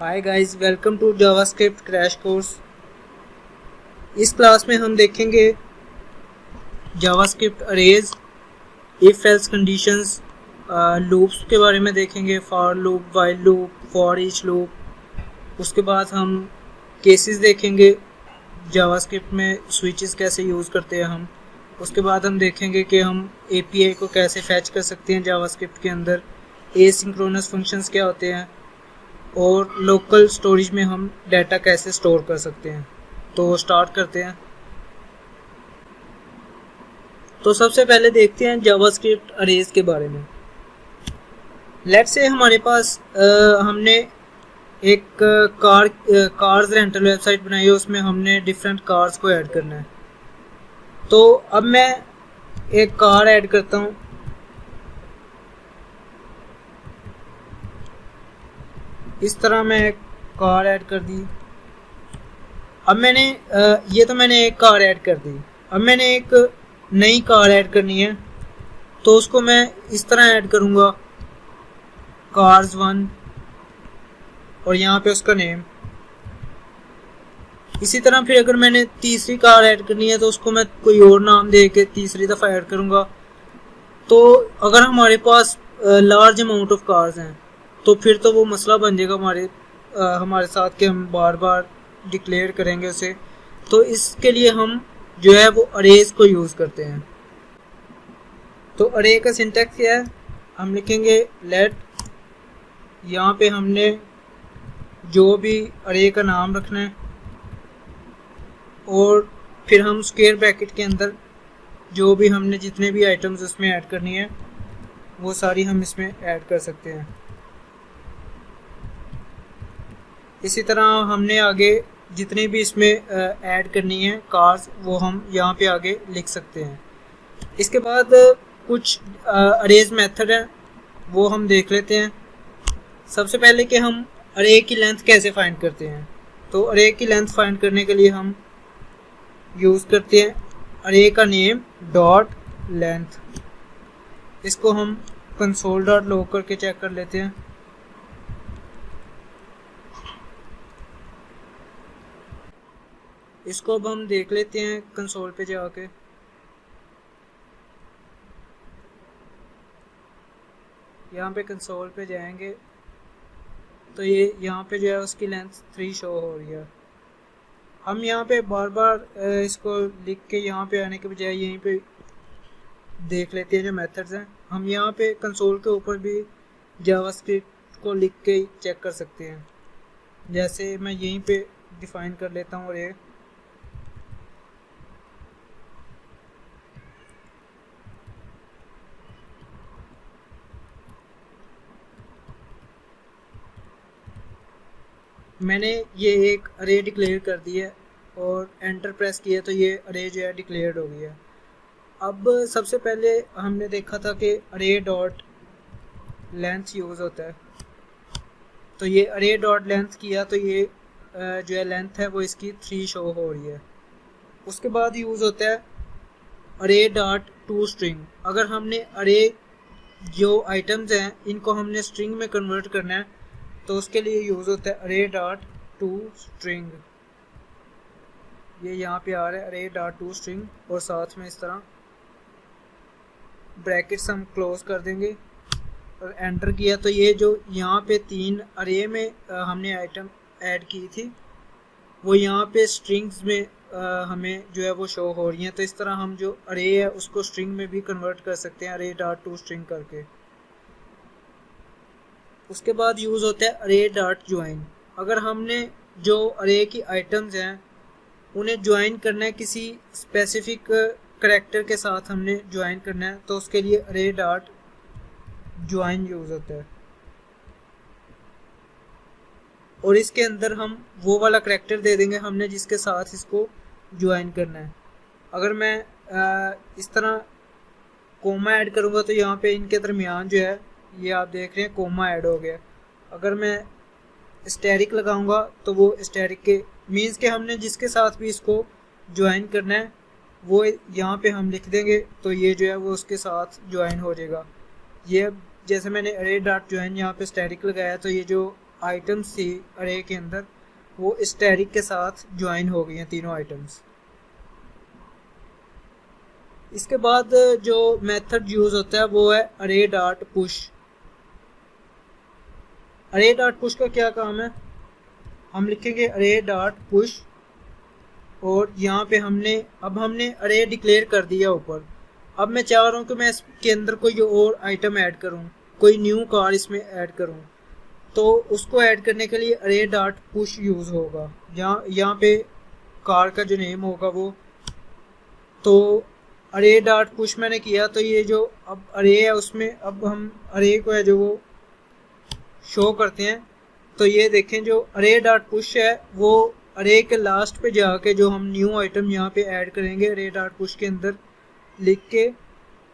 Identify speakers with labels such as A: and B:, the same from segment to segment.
A: Hi guys, welcome to JavaScript crash course. इस class में हम देखेंगे JavaScript arrays, if else conditions, loops के बारे में देखेंगे, for loop, while loop, for each loop. उसके बाद हम केसेस देखेंगे, जावास्क्रिप्ट में स्विचेस कैसे यूज़ करते हैं हम। उसके बाद हम देखेंगे कि हम एपीआई को कैसे फैच कर सकते हैं जावास्क्रिप्ट के अंदर, एसिंक्रोनस फंक्शंस क्या होते हैं, और लोकल स्टोरेज में हम डाटा कैसे स्टोर कर सकते हैं। तो स्टार्ट करते हैं। तो सबसे पहले देखते हैं जावास्क्रिप्ट अरेज के बारे में। लेट्स से हमारे पास हमने एक कार्स रेंटल वेबसाइट बनाई है, उसमें हमने डिफरेंट कार्स को ऐड करना है। तो अब मैं एक कार ऐड करता हूँ। इस तरह मैं एक कार ऐड कर दी। अब मैंने ये तो मैंने एक कार ऐड कर दी। अब मैंने एक नई कार ऐड करनी है, तो उसको मैं इस तरह ऐड करूँगा, कार्स 1, और यहाँ पे उसका नेम। इसी तरह फिर अगर मैंने तीसरी कार ऐड करनी है तो उसको मैं कोई और नाम दे के तीसरी दफ़ा ऐड करूँगा। तो अगर हमारे पास लार्ज अमाउंट ऑफ कार्स हैं तो फिर तो वो मसला बन जाएगा हमारे साथ कि हम बार बार डिक्लेयर करेंगे उसे। तो इसके लिए हम जो है वो अरेज को यूज़ करते हैं। तो अरे का सिंटैक्स क्या है, हम लिखेंगे लेट, यहाँ पे हमने जो भी अरे का नाम रखना है, और फिर हम स्क्वायर ब्रैकेट के अंदर जो भी हमने जितने भी आइटम्स उसमें ऐड करनी है वो सारी हम इसमें ऐड कर सकते हैं। इसी तरह हमने आगे जितने भी इसमें ऐड करनी है कार्स, वो हम यहाँ पे आगे लिख सकते हैं। इसके बाद कुछ अरेज मेथड है, वो हम देख लेते हैं। सबसे पहले कि हम अरे की लेंथ कैसे फाइंड करते हैं। तो अरे की लेंथ फाइंड करने के लिए हम यूज़ करते हैं अरे का नेम डॉट लेंथ। इसको हम कंसोल डॉट लॉग करके चेक कर लेते हैं। इसको अब हम देख लेते हैं कंसोल पे जाके। यहाँ पे कंसोल पे जाएंगे तो ये यहाँ पे जो है उसकी लेंथ 3 शो हो रही है। हम यहाँ पे बार बार इसको लिख के यहाँ पे आने के बजाय यहीं पे देख लेते हैं जो मेथड्स हैं। हम यहाँ पे कंसोल के ऊपर भी जावास्क्रिप्ट को लिख के चेक कर सकते हैं। जैसे मैं यहीं पे डिफाइन कर लेता हूँ अरे। मैंने ये एक अरे डिक्लेयर कर दी है और एंटर प्रेस किया तो ये अरे जो है डिक्लेयर्ड हो गया है। अब सबसे पहले हमने देखा था कि अरे डॉट लेंथ यूज़ होता है। तो ये अरे डॉट लेंथ किया तो ये जो है लेंथ है वो इसकी 3 शो हो रही है। उसके बाद यूज़ होता है अरे डॉट टू स्ट्रिंग। अगर हमने अरे जो आइटम्स हैं इनको हमने स्ट्रिंग में कन्वर्ट करना है तो उसके लिए यूज़ होता है अरे डॉट टू स्ट्रिंग। ये यहाँ पे आ रहा है अरे डॉट टू स्ट्रिंग, और साथ में इस तरह ब्रैकेट्स हम क्लोज कर देंगे और एंटर किया तो ये जो यहाँ पे 3 अरे में हमने आइटम ऐड की थी वो यहाँ पे स्ट्रिंग्स में हमें जो है वो शो हो रही हैं। तो इस तरह हम जो अरे है उसको स्ट्रिंग में भी कन्वर्ट कर सकते हैं अरे डॉट टू स्ट्रिंग करके। उसके बाद यूज़ होता है अरे डॉट ज्वाइन। अगर हमने जो अरे की आइटम्स हैं उन्हें ज्वाइन करना है, किसी स्पेसिफिक करैक्टर के साथ हमने ज्वाइन करना है, तो उसके लिए अरे डॉट ज्वाइन यूज़ होता है। और इसके अंदर हम वो वाला करैक्टर दे देंगे हमने जिसके साथ इसको ज्वाइन करना है। अगर मैं इस तरह कोमा ऐड करूँगा तो यहाँ पे इनके दरमियान जो है ये आप देख रहे हैं कोमा ऐड हो गया। अगर मैं स्टेरिक लगाऊंगा तो वो स्टेरिक के मीन्स के हमने जिसके साथ भी इसको ज्वाइन करना है वो यहाँ पे हम लिख देंगे तो ये जो है वो उसके साथ ज्वाइन हो जाएगा। ये जैसे मैंने अरे डॉट ज्वाइन यहाँ पे स्टैटिक लगाया तो ये जो आइटम्स थी अरे के अंदर वो स्टैटिक के साथ ज्वाइन हो गई हैं तीनों आइटम्स। इसके बाद जो मेथड यूज होता है वो है अरे डॉट पुश। अरे डॉट पुश का क्या काम है, हम लिखेंगे अरे डॉट पुश और यहाँ पे हमने अरे डिक्लेयर कर दिया ऊपर। अब मैं चाह रहा हूँ कि मैं इसके अंदर कोई और आइटम ऐड करूँ, कोई न्यू कार इसमें ऐड करूँ, तो उसको ऐड करने के लिए अरे डॉट पुश यूज़ होगा। यहाँ पे कार का जो नेम होगा वो, तो अरे डॉट पुश मैंने किया तो ये जो अब अरे है उसमें अब हम अरे को है जो वो शो करते हैं। तो ये देखें जो अरे डॉट पुश है वो अरे के लास्ट पे जाके जो हम न्यू आइटम यहाँ पे ऐड करेंगे अरे डॉट पुश के अंदर लिख के,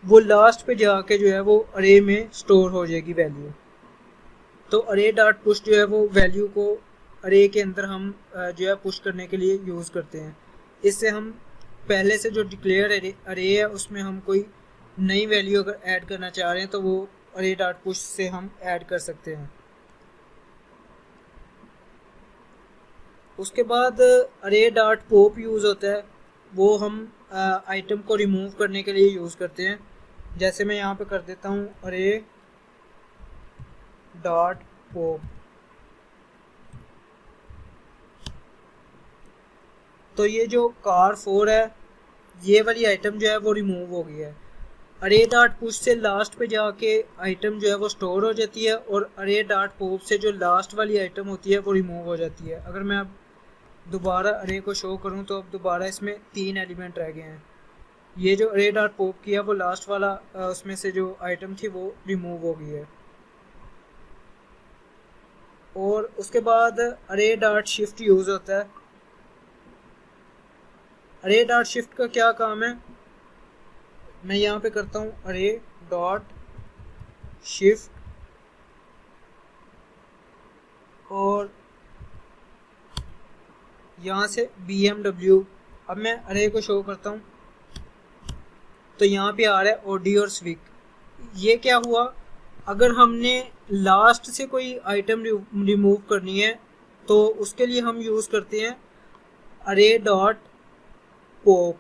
A: वो लास्ट पे जाके जो है वो अरे में स्टोर हो जाएगी वैल्यू। तो अरे डॉट पुश जो है वो वैल्यू को अरे के अंदर हम जो है पुश करने के लिए यूज़ करते हैं। इससे हम पहले से जो डिक्लेयर अरे है उसमें हम कोई नई वैल्यू अगर ऐड करना चाह रहे हैं तो वो अरे डॉट पुश से हम ऐड कर सकते हैं। उसके बाद अरे डॉट पॉप यूज़ होता है, वो हम आइटम को रिमूव करने के लिए यूज़ करते हैं। जैसे मैं यहाँ पे कर देता हूँ अरे डॉट पॉप, तो ये जो कार 4 है ये वाली आइटम जो है वो रिमूव हो गई है। अरे डॉट पुश से लास्ट पे जाके आइटम जो है वो स्टोर हो जाती है और अरे डॉट पॉप से जो लास्ट वाली आइटम होती है वो रिमूव हो जाती है। अगर मैं अब दोबारा अरे को शो करूं तो अब दोबारा इसमें 3 एलिमेंट रह गए हैं। ये जो अरे डॉट पॉप किया वो लास्ट वाला उसमें से जो आइटम थी वो रिमूव हो गई है। और उसके बाद अरे डॉट शिफ्ट यूज़ होता है। अरे डॉट शिफ्ट का क्या काम है, मैं यहाँ पे करता हूँ अरे डॉट शिफ्ट और यहाँ से BMW। अब मैं अरे को शो करता हूँ तो यहाँ पे आ रहा है ओडी और स्विक। ये क्या हुआ, अगर हमने लास्ट से कोई आइटम रिमूव करनी है तो उसके लिए हम यूज़ करते हैं अरे डॉट पॉप।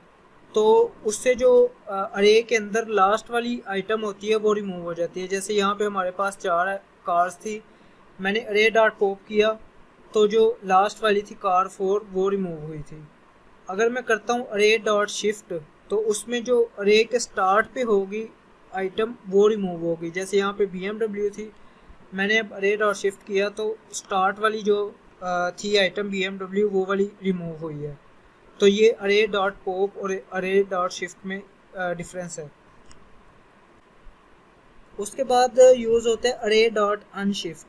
A: तो उससे जो अरे के अंदर लास्ट वाली आइटम होती है वो रिमूव हो जाती है। जैसे यहाँ पे हमारे पास 4 कार्स थी, मैंने अरे डॉट पॉप किया तो जो लास्ट वाली थी कार 4 वो रिमूव हुई थी। अगर मैं करता हूँ अरे डॉट शिफ्ट तो उसमें जो अरे के स्टार्ट पे होगी आइटम वो रिमूव होगी। जैसे यहाँ पे BMW थी, मैंने अब अरे डॉट शिफ्ट किया तो स्टार्ट वाली जो थी आइटम BMW वो वाली रिमूव हुई है। तो ये अरे डॉट पॉप और अरे डॉट शिफ्ट में डिफरेंस है। उसके बाद यूज़ होता है अरे डॉट अनशिफ्ट।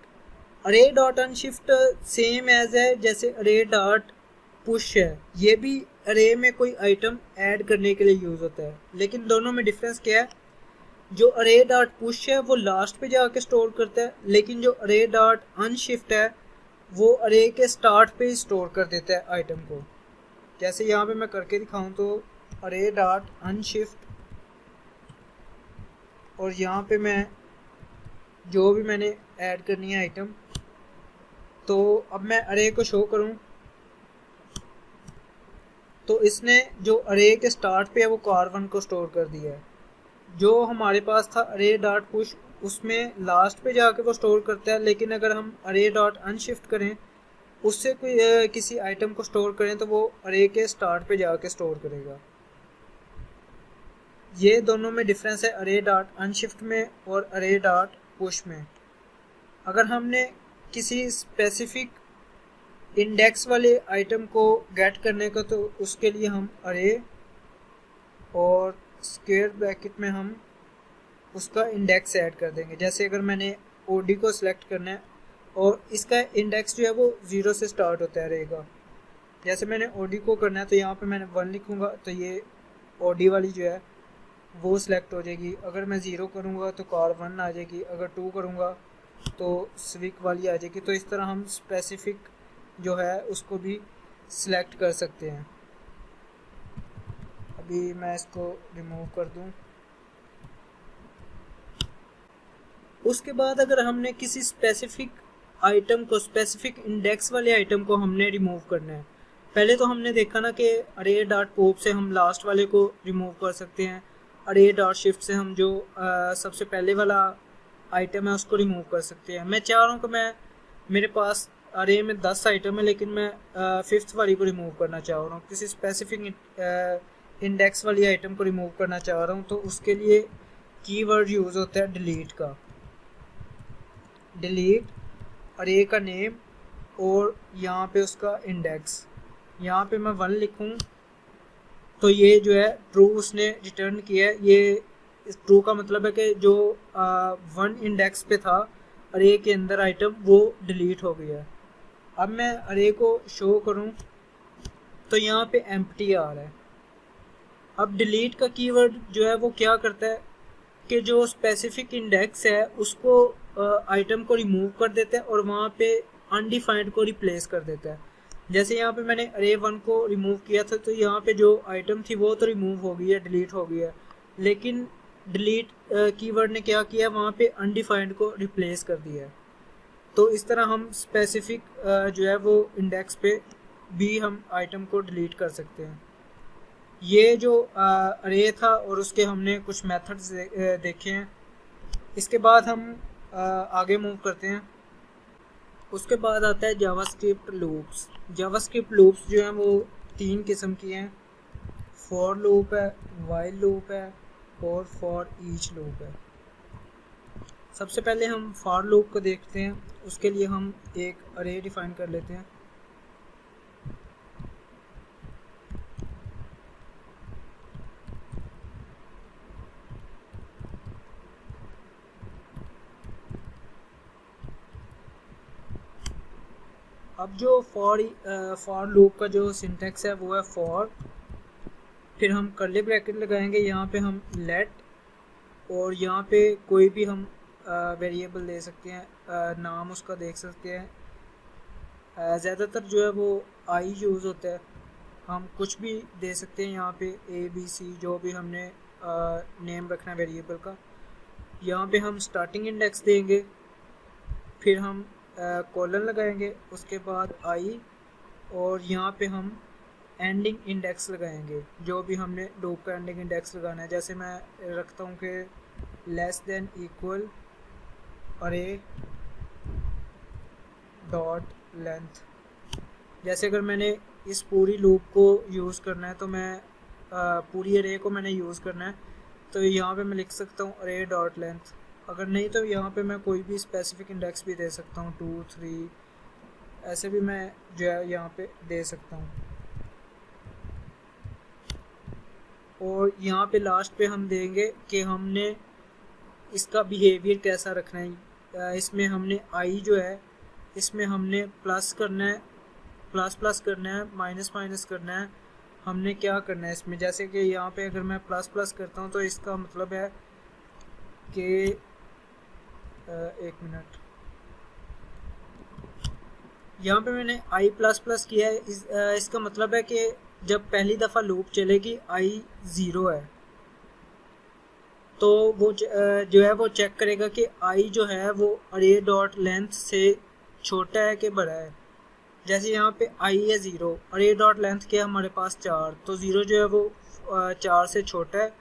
A: अरे डॉट अनशिफ्ट सेम एज है जैसे अरे डॉट पुश है, ये भी अरे में कोई आइटम ऐड करने के लिए यूज़ होता है। लेकिन दोनों में डिफरेंस क्या है, जो अरे डॉट पुश है वो लास्ट पे जाके स्टोर करता है, लेकिन जो अरे डॉट अनशिफ्ट है वो अरे के स्टार्ट पे ही स्टोर कर देता है आइटम को। जैसे यहाँ पे मैं करके दिखाऊं तो अरे डॉट अनशिफ्ट और यहाँ पे मैं जो भी मैंने ऐड करनी है आइटम, तो अब मैं अरे को शो करूं तो इसने जो अरे के स्टार्ट पे है वो कार 1 को स्टोर कर दिया है। जो हमारे पास था अरे डॉट पुश उसमें लास्ट पे जाके वो स्टोर करता है, लेकिन अगर हम अरे डॉट अनशिफ्ट करें उससे कोई किसी आइटम को स्टोर करें तो वो अरे के स्टार्ट पे जाके स्टोर करेगा। ये दोनों में डिफरेंस है अरे डॉट अनशिफ्ट में और अरे डॉट पुश में। अगर हमने किसी स्पेसिफिक इंडेक्स वाले आइटम को गेट करने का तो उसके लिए हम अरे और स्क्वायर ब्रैकेट में हम उसका इंडेक्स ऐड कर देंगे। जैसे अगर मैंने ओडी को सिलेक्ट करना है और इसका इंडेक्स जो है वो 0 से स्टार्ट होता है रहेगा। जैसे मैंने ओडी को करना है तो यहाँ पे मैंने 1 लिखूँगा तो ये ओडी वाली जो है वो सिलेक्ट हो जाएगी। अगर मैं 0 करूँगा तो कार 1 आ जाएगी, अगर 2 करूँगा तो स्विक वाली आ जाएगी। तो इस तरह हम स्पेसिफिक जो है उसको भी सिलेक्ट कर सकते हैं। अभी मैं इसको रिमूव कर दूं। उसके बाद अगर हमने किसी स्पेसिफिक आइटम को, स्पेसिफिक इंडेक्स वाले आइटम को हमने रिमूव करना है। पहले तो हमने देखा ना कि अरे डॉट पॉप से हम लास्ट वाले को रिमूव कर सकते हैं, अरे डॉट शिफ्ट से हम जो सबसे पहले वाला आइटम है उसको रिमूव कर सकते हैं। मैं चाह रहा हूँ कि मेरे पास अरे में 10 आइटम है, लेकिन मैं 5th वाली को रिमूव करना चाह रहा हूँ, किसी स्पेसिफिक इंडेक्स वाली आइटम को रिमूव करना चाह रहा हूँ। तो उसके लिए कीवर्ड यूज़ होता है डिलीट का। डिलीट अरे का नेम और यहाँ पे उसका इंडेक्स, यहाँ पे मैं 1 लिखूँ तो ये जो है ट्रू उसने रिटर्न किया है। ये इस ट्रू का मतलब है कि जो 1 इंडेक्स पे था अरे के अंदर आइटम वो डिलीट हो गया है। अब मैं अरे को शो करूं तो यहाँ पे एम्प्टी आ रहा है। अब डिलीट का कीवर्ड जो है वो क्या करता है कि जो स्पेसिफिक इंडेक्स है उसको आइटम को रिमूव कर देता है और वहाँ पे अनडिफाइंड को रिप्लेस कर देता है। जैसे यहाँ पे मैंने अरे 1 को रिमूव किया था तो यहाँ पे जो आइटम थी वो तो रिमूव हो गई है, डिलीट हो गई है, लेकिन डिलीट कीवर्ड ने क्या किया, वहाँ पे अनडिफाइंड को रिप्लेस कर दिया है। तो इस तरह हम स्पेसिफिक जो है वो इंडेक्स पे भी हम आइटम को डिलीट कर सकते हैं। ये जो अरे था और उसके हमने कुछ मेथड्स देखे हैं। इसके बाद हम आगे मूव करते हैं। उसके बाद आता है जावास्क्रिप्ट लूप्स। जावास्क्रिप्ट लूप्स जो हैं वो 3 किस्म की हैं, फॉर लूप है, वाइल लूप है और फॉर ईच लूप है। सबसे पहले हम फॉर लूप को देखते हैं। उसके लिए हम एक अरे डिफाइन कर लेते हैं। अब जो फॉर लूप का जो सिंटेक्स है वो है फॉर, फिर हम कर्ली ब्रैकेट लगाएंगे, यहाँ पे हम लेट, और यहाँ पे कोई भी हम वेरिएबल दे सकते हैं, नाम उसका देख सकते हैं। ज़्यादातर जो है वो आई यूज़ होता है, हम कुछ भी दे सकते हैं यहाँ पे ABC जो भी हमने नेम रखना है वेरिएबल का। यहाँ पे हम स्टार्टिंग इंडेक्स देंगे, फिर हम कॉलन लगाएंगे, उसके बाद आई, और यहाँ पे हम एंडिंग इंडेक्स लगाएंगे जो भी हमने लूप का एंडिंग इंडेक्स लगाना है। जैसे मैं रखता हूँ कि लेस देन इक्वल अरे डॉट लेंथ। जैसे अगर मैंने इस पूरी लूप को यूज़ करना है तो मैं पूरी अरे को मैंने यूज़ करना है तो यहाँ पे मैं लिख सकता हूँ अरे डॉट लेंथ। अगर नहीं तो यहाँ पे मैं कोई भी स्पेसिफिक इंडेक्स भी दे सकता हूँ, 2 3 ऐसे भी मैं जो है यहाँ पे दे सकता हूँ। और यहाँ पे लास्ट पे हम देंगे कि हमने इसका बिहेवियर कैसा रखना है। इसमें हमने आई जो है इसमें हमने प्लस करना है, प्लस प्लस करना है, माइनस माइनस करना है। हमने क्या करना है इसमें, जैसे कि यहाँ पे अगर मैं प्लस प्लस करता हूँ तो इसका मतलब है कि एक मिनट, यहाँ पे मैंने आई प्लस प्लस किया है। इसका मतलब है कि जब पहली दफ़ा लूप चलेगी आई 0 है तो वो जो है वो चेक करेगा कि आई जो है वो अरे डॉट लेंथ से छोटा है कि बड़ा है। जैसे यहाँ पे आई है 0, अरे डॉट लेंथ क्या हमारे पास 4, तो 0 जो है वो 4 से छोटा है,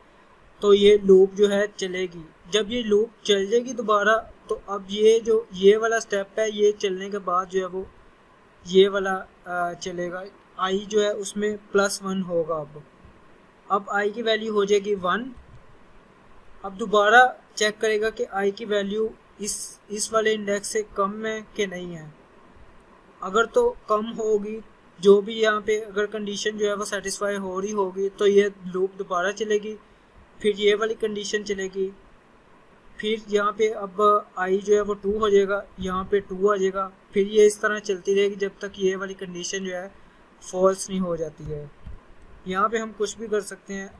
A: तो ये लूप जो है चलेगी। जब ये लूप चल जाएगी दोबारा तो अब ये वाला स्टेप है, ये चलने के बाद जो है वो ये वाला चलेगा। आई जो है उसमें +1 होगा। अब आई की वैल्यू हो जाएगी 1। अब दोबारा चेक करेगा कि आई की वैल्यू इस वाले इंडेक्स से कम है कि नहीं है। अगर तो कम होगी, जो भी यहाँ पे अगर कंडीशन जो है वो सेटिस्फाई हो रही होगी तो ये लूप दोबारा चलेगी, फिर ये वाली कंडीशन चलेगी, फिर यहाँ पे अब आई जो है वो 2 हो जाएगा, यहाँ पे 2 आ जाएगा, फिर ये इस तरह चलती रहेगी जब तक ये वाली कंडीशन जो है फॉल्स नहीं हो जाती है। यहाँ पे हम कुछ भी कर सकते हैं,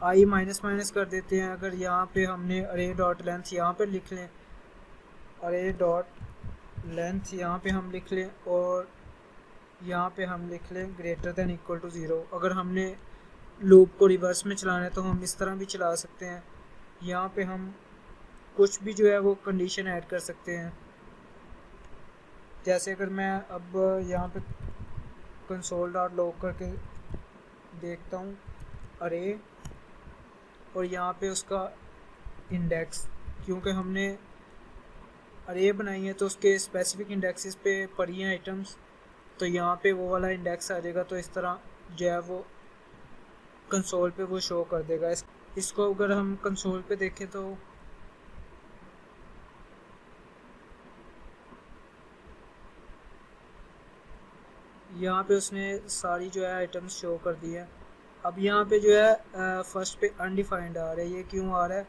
A: आई माइनस माइनस कर देते हैं। अगर यहाँ पे हमने अरे डॉट लेंथ यहाँ पे लिख लें, अरे डॉट लेंथ यहाँ पे हम लिख लें और यहाँ पे हम लिख लें ग्रेटर देन इक्वल टू 0। अगर हमने लूप को रिवर्स में चलाना है तो हम इस तरह भी चला सकते हैं। यहाँ पे हम कुछ भी जो है वो कंडीशन ऐड कर सकते हैं। जैसे अगर मैं अब यहाँ पे कंसोल डॉट लॉग करके देखता हूँ अरे, और यहाँ पे उसका इंडेक्स, क्योंकि हमने अरे बनाई है तो उसके स्पेसिफिक इंडेक्सेस पे पड़ी हैं आइटम्स, तो यहाँ पे वो वाला इंडेक्स आ जाएगा। तो इस तरह जो है वो कंसोल पे वो शो कर देगा। इसको अगर हम कंसोल पे देखें तो यहाँ पे उसने सारी जो है आइटम्स शो कर दी है। अब यहाँ पे जो है फर्स्ट पे अनडिफाइंड आ रहा है। ये क्यों आ रहा है?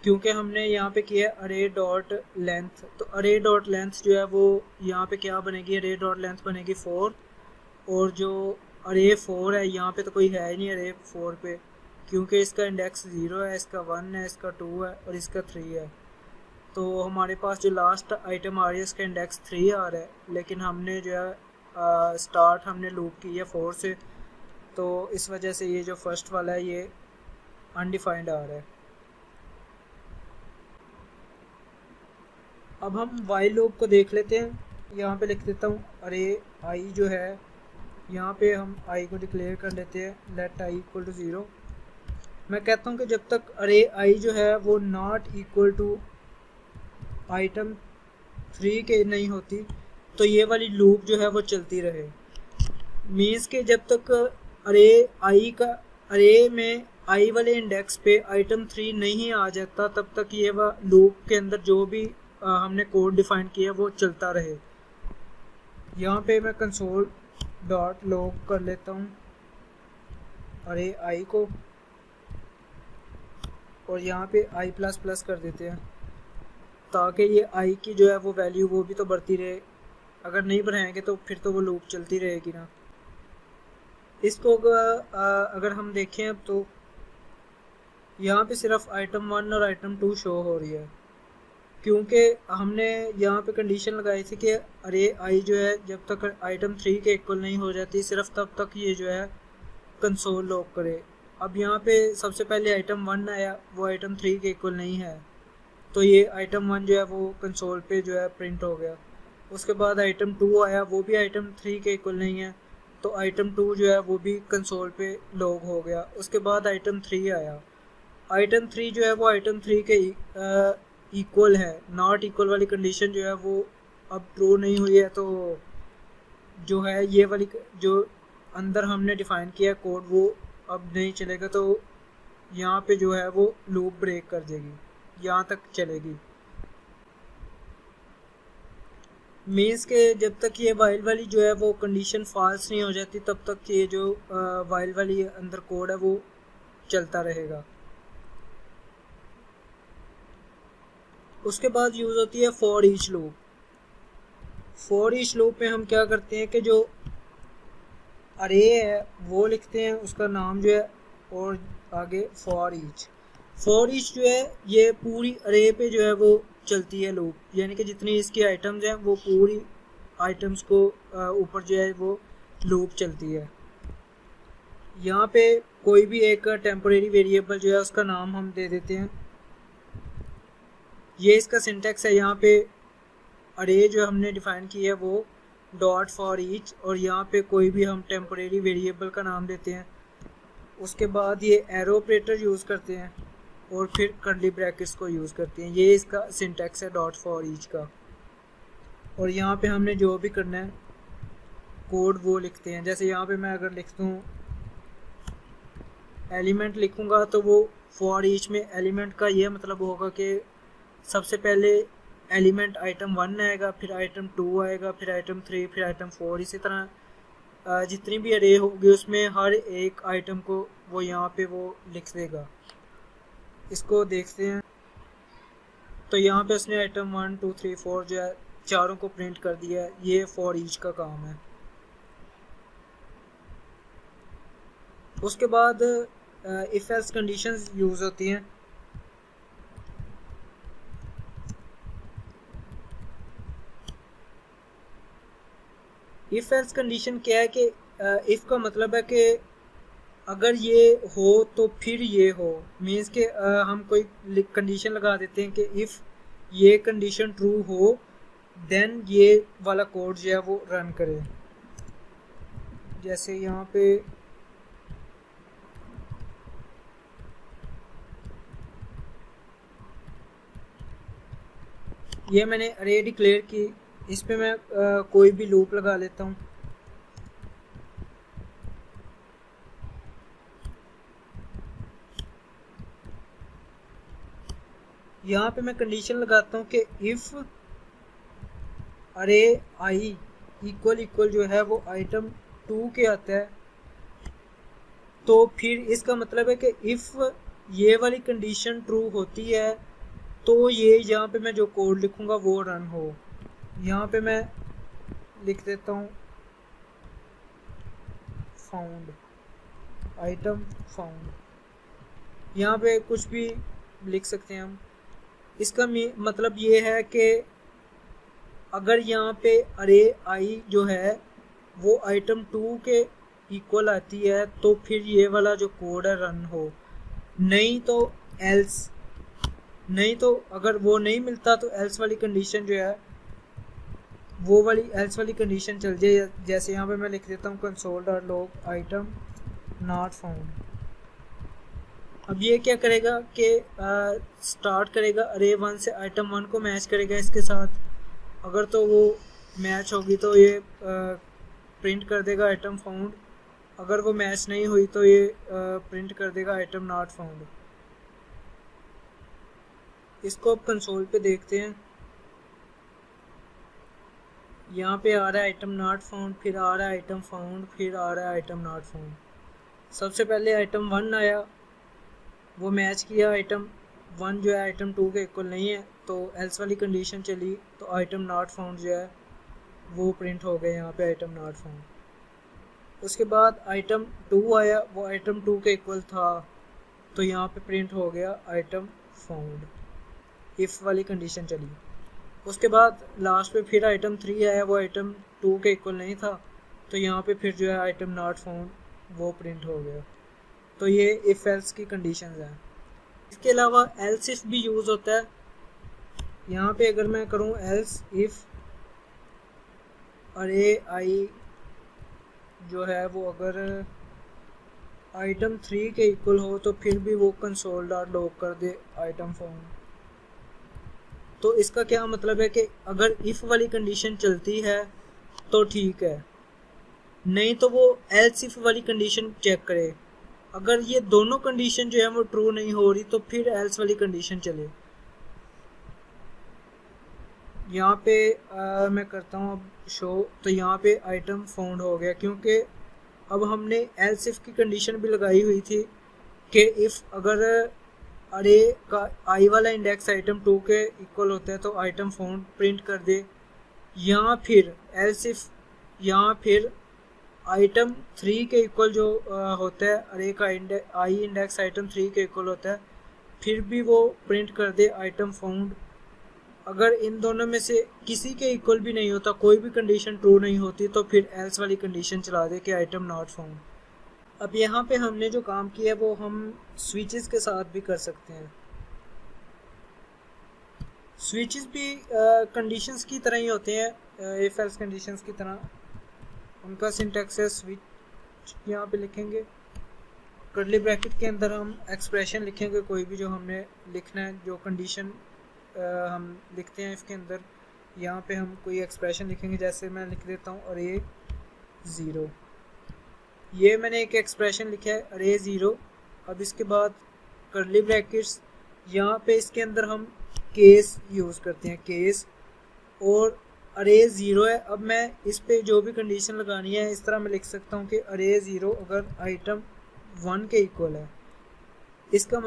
A: क्योंकि हमने यहाँ पे किया अरे डॉट लेंथ। तो अरे डॉट लेंथ जो है वो यहाँ पे क्या बनेगी, अरे डॉट लेंथ बनेगी 4, और जो अरे 4 है यहाँ पे तो कोई है ही नहीं अरे 4 पे, क्योंकि इसका इंडेक्स 0 है, इसका 1 है, इसका 2 है और इसका 3 है। तो हमारे पास जो लास्ट आइटम आ रही है उसका इंडेक्स 3 आ रहा है, लेकिन हमने जो है स्टार्ट हमने लूप की है 4 से, तो इस वजह से ये जो फर्स्ट वाला है ये अनडिफाइंड आ रहा है। अब हम वाइल लूप को देख लेते हैं। यहाँ पे लिख देता हूँ अरे आई जो है, यहाँ पे हम आई को डिक्लेयर कर लेते हैं लेट आई इक्वल टू 0। मैं कहता हूँ कि जब तक अरे आई जो है वो नॉट इक्वल टू आइटम 3 के नहीं होती तो ये वाली लूप जो है वो चलती रहे। मीन्स के जब तक अरे आई का अरे में आई वाले इंडेक्स पे आइटम 3 नहीं आ जाता तब तक ये लूप के अंदर जो भी हमने कोड डिफाइन किया वो चलता रहे। यहाँ पे मैं कंसोल डॉट लॉग कर लेता हूँ अरे आई को, और यहाँ पे आई प्लस प्लस कर देते हैं ताकि ये आई की जो है वो वैल्यू वो भी तो बढ़ती रहे। अगर नहीं बढ़ाएंगे तो फिर तो वो लूप चलती रहेगी ना। इसको अगर हम देखें अब तो यहाँ पे सिर्फ आइटम 1 और आइटम 2 शो हो रही है, क्योंकि हमने यहाँ पे कंडीशन लगाई थी कि अरे आई जो है जब तक आइटम 3 के इक्वल नहीं हो जाती सिर्फ तब तक ये जो है कंसोल लॉक करे। अब यहाँ पे सबसे पहले आइटम 1 आया, वो आइटम 3 के इक्वल नहीं है, तो ये आइटम 1 जो है वो कंसोल पे जो है प्रिंट हो गया। उसके बाद आइटम 2 आया, वो भी आइटम 3 के इक्वल नहीं है, तो आइटम 2 जो है वो भी कंसोल पे लॉग हो गया। उसके बाद आइटम 3 आया, आइटम 3 जो है वो आइटम 3 के इक्वल है। नॉट इक्वल वाली कंडीशन जो है वो अब ट्रू नहीं हुई है, तो जो है ये वाली जो अंदर हमने डिफाइन किया कोड वो अब नहीं चलेगा। तो यहाँ पे जो है वो लूप ब्रेक कर देगी, यहाँ तक चलेगी। मीन्स के जब तक ये वाइल वाली जो है वो कंडीशन फॉल्स नहीं हो जाती तब तक ये जो वाइल वाली अंदर कोड है वो चलता रहेगा। उसके बाद यूज़ होती है for each loop. For each loop में हम क्या करते हैं कि जो अरे है वो लिखते हैं उसका नाम जो है, और आगे फॉर ईच। फॉर ईच जो है ये पूरी अरे पे जो है वो चलती है लूप, यानी कि जितनी इसकी आइटम्स हैं वो पूरी आइटम्स को ऊपर जो है वो लूप चलती है। यहाँ पे कोई भी एक टेम्पोरेरी वेरिएबल जो है उसका नाम हम दे देते हैं। ये इसका सिंटेक्स है। यहाँ पे अरे जो हमने डिफाइन की है वो डॉट फॉर ईच, और यहाँ पे कोई भी हम टेम्पोरेरी वेरिएबल का नाम देते हैं। उसके बाद ये एरो ऑपरेटर यूज़ करते हैं और फिर कर्ली ब्रैकेट्स को यूज़ करते हैं। ये इसका सिंटेक्स है डॉट फॉर ईच का। और यहाँ पे हमने जो भी करना है कोड वो लिखते हैं। जैसे यहाँ पे मैं अगर लिख दूँ एलिमेंट लिखूँगा तो वो फॉर ईच में एलिमेंट का ये मतलब होगा कि सबसे पहले एलिमेंट आइटम 1 आएगा, फिर आइटम 2 आएगा, फिर आइटम 3, फिर आइटम 4। इसी तरह जितनी भी अरे होगी उसमें हर एक आइटम को वो यहाँ पे वो लिख देगा। इसको देखते हैं तो यहाँ पे उसने आइटम 1 2 3 4 जो है चारों को प्रिंट कर दिया है। ये फॉर ईच का काम है। उसके बाद इफ एल्स कंडीशंस यूज़ होती हैं। इफ एल्स कंडीशन क्या है कि इफ़ का मतलब है कि अगर ये हो तो फिर ये हो। मीन्स के हम कोई कंडीशन लगा देते हैं कि इफ़ ये कंडीशन ट्रू हो देन ये वाला कोड जो है वो रन करे। जैसे यहाँ पे ये मैंने अरे डिक्लेयर की, इस पे मैं कोई भी लूप लगा लेता हूँ। यहाँ पे मैं कंडीशन लगाता हूँ कि इफ़ अरे आई इक्वल जो है वो आइटम 2 के आता है, तो फिर इसका मतलब है कि इफ़ ये वाली कंडीशन ट्रू होती है तो ये यहाँ पे मैं जो कोड लिखूँगा वो रन हो। यहाँ पे मैं लिख देता हूँ फाउंड, आइटम फाउंड। यहाँ पे कुछ भी लिख सकते हैं हम। इसका मतलब ये है कि अगर यहाँ पे अरे आई जो है वो आइटम 2 के इक्वल आती है तो फिर ये वाला जो कोड है रन हो, नहीं तो एल्स, नहीं तो अगर वो नहीं मिलता तो एल्स वाली कंडीशन जो है वो वाली एल्स वाली कंडीशन चल जाए। जैसे यहाँ पे मैं लिख देता हूँ console.log आइटम नॉट फाउंड। अब ये क्या करेगा कि स्टार्ट करेगा अरे 1 से आइटम 1 को मैच करेगा इसके साथ, अगर तो वो मैच होगी तो ये प्रिंट कर देगा आइटम फाउंड, अगर वो मैच नहीं हुई तो ये प्रिंट कर देगा आइटम नॉट फाउंड। इसको अब कंसोल पे देखते हैं। यहाँ पे आ रहा है आइटम नॉट फाउंड, फिर आ रहा है आइटम फाउंड, फिर आ रहा है आइटम नॉट फाउंड। सबसे पहले आइटम 1 आया, वो मैच किया, आइटम 1 जो है आइटम 2 के इक्वल नहीं है तो एल्स वाली कंडीशन चली तो आइटम नॉट फाउंड जो है वो प्रिंट हो गया यहाँ पे आइटम नॉट फाउंड। उसके बाद आइटम 2 आया, वो आइटम 2 के इक्वल था तो यहाँ पे प्रिंट हो गया आइटम फाउंड, इफ़ वाली कंडीशन चली। उसके बाद लास्ट पे फिर आइटम 3 आया, वो आइटम 2 के इक्वल नहीं था तो यहाँ पे फिर जो है आइटम नॉट फाउंड वो प्रिंट हो गया। तो ये इफ़ एल्स की कंडीशंस हैं। इसके अलावा एल्स इफ भी यूज़ होता है। यहाँ पे अगर मैं करूँ एल्स इफ अरे आई जो है वो अगर आइटम 3 के इक्वल हो तो फिर भी वो console.log कर दे आइटम फाउंड। तो इसका क्या मतलब है कि अगर इफ़ वाली कंडीशन चलती है तो ठीक है, नहीं तो वो एल्स इफ वाली कंडीशन चेक करे। अगर ये दोनों कंडीशन जो है वो ट्रू नहीं हो रही तो फिर एल्स वाली कंडीशन चले। यहाँ पे मैं करता हूँ अब शो, तो यहाँ पे आइटम फाउंड हो गया क्योंकि अब हमने एल्स इफ की कंडीशन भी लगाई हुई थी कि इफ़ अगर अरे का आई वाला इंडेक्स आइटम 2 के इक्वल होता है तो आइटम फाउंड प्रिंट कर दे, या फिर एल्स इफ यहाँ फिर आइटम 3 के इक्वल जो होता है अरे का आई इंडेक्स आइटम 3 के इक्वल होता है फिर भी वो प्रिंट कर दे आइटम फाउंड। अगर इन दोनों में से किसी के इक्वल भी नहीं होता, कोई भी कंडीशन ट्रू नहीं होती तो फिर एल्स वाली कंडीशन चला दे कि आइटम नॉट फाउंड। अब यहाँ पे हमने जो काम किया है वो हम स्विचेस के साथ भी कर सकते हैं। स्विचेस भी कंडीशंस की तरह ही होते हैं, इफ एल्स कंडीशंस की तरह। उनका सिंटैक्स है स्विच, यहाँ पे लिखेंगे कर्ली ब्रैकेट के अंदर हम एक्सप्रेशन लिखेंगे, कोई भी जो हमने लिखना है, जो कंडीशन हम लिखते हैं इसके अंदर। यहाँ पे हम कोई एक्सप्रेशन लिखेंगे, जैसे मैं लिख देता हूँ अरे 0। ये मैंने एक एक्सप्रेशन लिखा है अरे 0। अब इसके बाद कर्ली ब्रैकेट्स, यहाँ पे इसके अंदर हम केस यूज़ करते हैं, केस, और अरे 0 है। अब मैं इस पे जो भी कंडीशन लगानी है इस तरह मैं लिख सकता हूँ कि अरे 0 अगर आइटम 1 के इक्वल है। इसका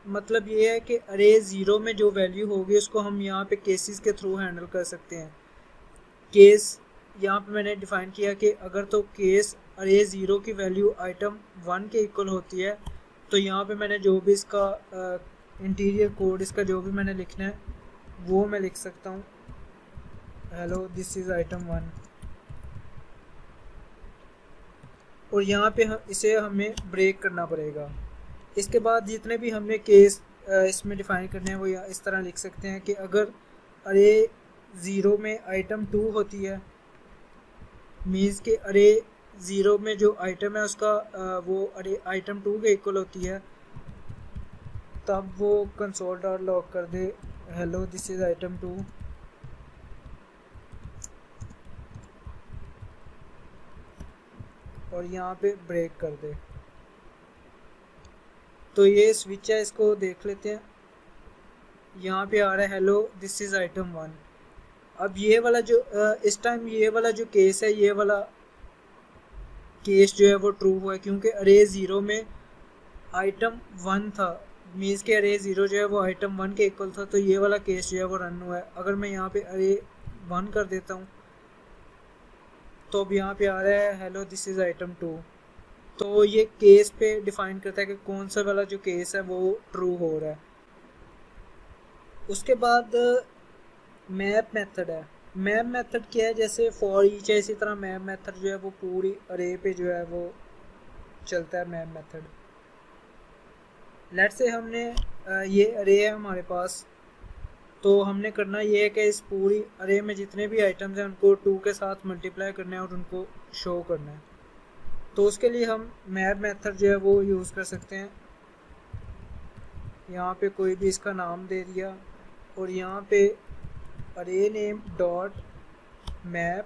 A: मतलब ये है कि अरे 0 में जो वैल्यू होगी उसको हम यहाँ पे केसेस के थ्रू हैंडल कर सकते हैं। केस यहाँ पे मैंने डिफाइन किया कि अगर तो केस अरे 0 की वैल्यू आइटम 1 के इक्वल होती है तो यहाँ पे मैंने जो भी इसका इंटीरियर कोड इसका जो भी मैंने लिखना है वो मैं लिख सकता हूँ, हेलो दिस इज़ आइटम 1, और यहाँ पे इसे हमें ब्रेक करना पड़ेगा। इसके बाद जितने भी हमने केस इसमें डिफाइन करने हैं वो इस तरह लिख सकते हैं कि अगर अरे ज़ीरो में आइटम 2 होती है, मीन्स के अरे ज़ीरो में जो आइटम है उसका वो अरे आइटम 2 के इक्वल होती है, तब वो कंसोल डॉट लॉग कर दे हेलो दिस इज़ आइटम 2, और यहाँ पे ब्रेक कर दे। तो ये स्विच है, इसको देख लेते हैं। यहाँ पे आ रहा है हेलो दिस इज़ आइटम 1। अब ये वाला जो इस टाइम ये वाला जो केस है, ये वाला केस जो है वो ट्रू हुआ है, क्योंकि अरे ज़ीरो में आइटम 1 था, मीन्स के अरे ज़ीरो जो है वो आइटम 1 के इक्वल था, तो ये वाला केस जो है वो रन हुआ है। अगर मैं यहाँ पे अरे 1 कर देता हूँ तो अब यहाँ पे आ रहा है हेलो दिस इज़ आइटम 2। तो ये केस पे डिफाइन करता है कि कौन सा वाला जो केस है वो ट्रू हो रहा है। उसके बाद मैप मेथड है। मैप मेथड क्या है, जैसे फॉर ईच है, इसी तरह मैप मेथड जो है वो पूरी अरे पे जो है वो चलता है मैप मेथड। लेट्स से हमने ये अरे है हमारे पास, तो हमने करना ये है कि इस पूरी अरे में जितने भी आइटम्स हैं उनको 2 के साथ मल्टीप्लाई करना है और उनको शो करना है। तो उसके लिए हम मैप मेथड जो है वो यूज़ कर सकते हैं। यहाँ पे कोई भी इसका नाम दे दिया और यहाँ पे अरे नेम डॉट मैप,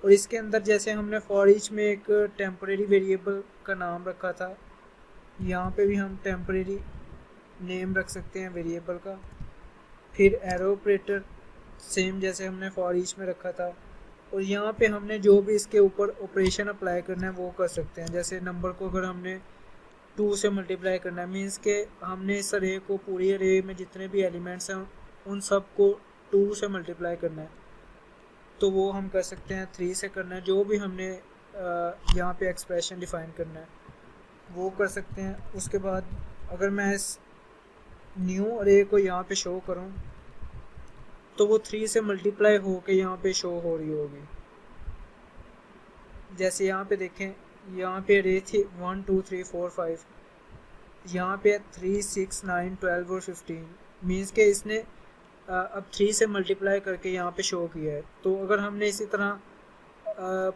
A: और इसके अंदर जैसे हमने फॉर ईच में एक टेम्परेरी वेरिएबल का नाम रखा था, यहाँ पे भी हम टेम्परेरी नेम रख सकते हैं वेरिएबल का। फिर एरो ऑपरेटर सेम जैसे हमने फॉर ईच में रखा था, और यहाँ पे हमने जो भी इसके ऊपर ऑपरेशन अप्लाई करना है वो कर सकते हैं। जैसे नंबर को अगर हमने 2 से मल्टीप्लाई करना है, मीन्स के हमने इस अरे को पूरी अरे में जितने भी एलिमेंट्स हैं उन सब को 2 से मल्टीप्लाई करना है, तो वो हम कर सकते हैं। 3 से करना है, जो भी हमने यहाँ पे एक्सप्रेशन डिफाइन करना है वो कर सकते हैं। उसके बाद अगर मैं इस न्यू अरे को यहाँ पे शो करूँ तो वो 3 से मल्टीप्लाई हो के यहाँ पे शो हो रही होगी। जैसे यहाँ पे देखें, यहाँ पे अरे थी 1 2 3 4 5, यहाँ पे 3 6 9 12 और 15, मीन्स के इसने अब 3 से मल्टीप्लाई करके यहाँ पे शो किया है। तो अगर हमने इसी तरह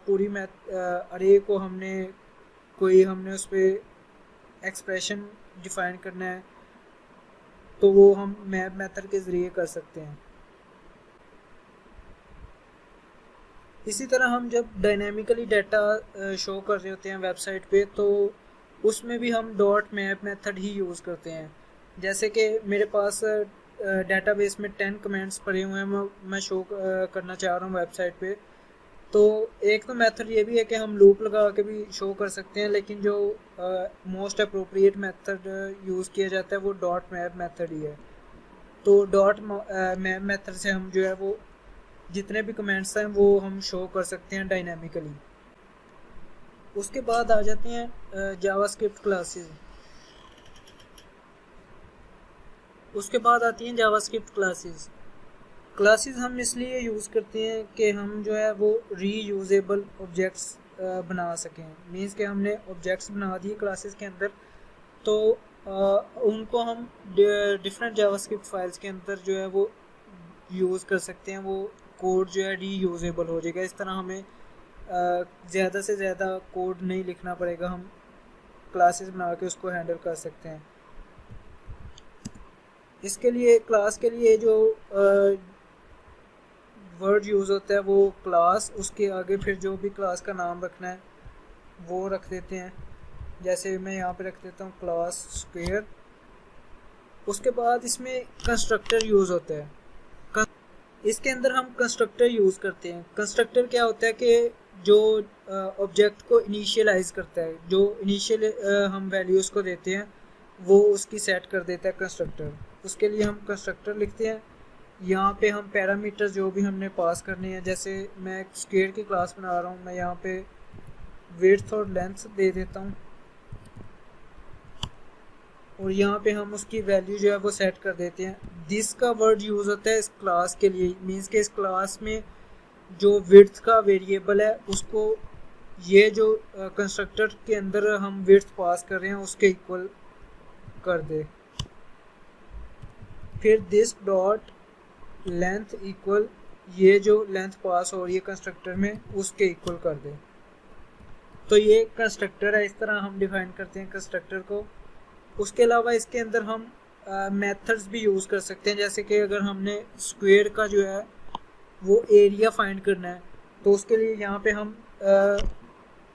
A: पूरी अरे को हमने उस पर एक्सप्रेशन डिफाइन करना है, तो वो हम मैप मेथड के ज़रिए कर सकते हैं। इसी तरह हम जब डायनेमिकली डाटा शो कर रहे होते हैं वेबसाइट पे, तो उसमें भी हम डॉट मैप मेथड ही यूज़ करते हैं। जैसे कि मेरे पास डेटाबेस में 10 कमेंट्स पड़े हुए हैं, मैं शो करना चाह रहा हूँ वेबसाइट पे, तो एक तो मेथड ये भी है कि हम लूप लगा के भी शो कर सकते हैं, लेकिन जो मोस्ट अप्रोप्रिएट मेथड यूज़ किया जाता है वो डॉट मैप मेथड ही है। तो डॉट मैप मेथड से हम जो है वो जितने भी कमेंट्स हैं वो हम शो कर सकते हैं डायनामिकली। उसके बाद आ जाते हैं जावास्क्रिप्ट क्लासेस। उसके बाद आती हैं जावास्क्रिप्ट क्लासेस हम इसलिए यूज़ करते हैं कि हम जो है वो रीयूजेबल ऑब्जेक्ट्स बना सकें। मीन्स कि हमने ऑब्जेक्ट्स बना दिए क्लासेस के अंदर, तो उनको हम डिफरेंट जावास्क्रिप्ट फाइल्स के अंदर जो है वो यूज़ कर सकते हैं। वो कोड जो है रीयूजेबल हो जाएगा। इस तरह हमें ज़्यादा से ज़्यादा कोड नहीं लिखना पड़ेगा, हम क्लासेस बना के उसको हैंडल कर सकते हैं। इसके लिए क्लास के लिए जो वर्ड यूज़ होता है वो क्लास, उसके आगे फिर जो भी क्लास का नाम रखना है वो रख देते हैं। जैसे मैं यहाँ पे रख देता हूँ क्लास स्क्वायर। उसके बाद इसमें कंस्ट्रक्टर यूज़ होता है। इसके अंदर हम कंस्ट्रक्टर यूज़ करते हैं। कंस्ट्रक्टर क्या होता है कि जो ऑब्जेक्ट को इनिशियलाइज करता है, जो इनिशियल हम वैल्यूज़ को देते हैं वो उसकी सेट कर देता है कंस्ट्रक्टर। उसके लिए हम कंस्ट्रक्टर लिखते हैं। यहाँ पे हम पैरामीटर जो भी हमने पास करने हैं, जैसे मैं एक स्क्वायर की क्लास बना रहा हूँ, मैं यहाँ पे विड्थ और लेंथ दे देता हूँ और यहाँ पे हम उसकी वैल्यू जो है वो सेट कर देते हैं। दिस का वर्ड यूज़ होता है इस क्लास के लिए, मीन्स के इस क्लास में जो विड्थ का वेरिएबल है उसको ये जो कंस्ट्रक्टर के अंदर हम विड्थ पास कर रहे हैं उसके इक्वल कर दे। फिर दिस डॉट लेंथ इक्वल ये जो लेंथ पास हो रही है कंस्ट्रक्टर में उसके इक्वल कर दे। तो ये कंस्ट्रक्टर है, इस तरह हम डिफाइन करते हैं कंस्ट्रक्टर को। उसके अलावा इसके अंदर हम मेथड्स भी यूज़ कर सकते हैं, जैसे कि अगर हमने स्क्वायर का जो है वो एरिया फाइंड करना है तो उसके लिए यहाँ पे हम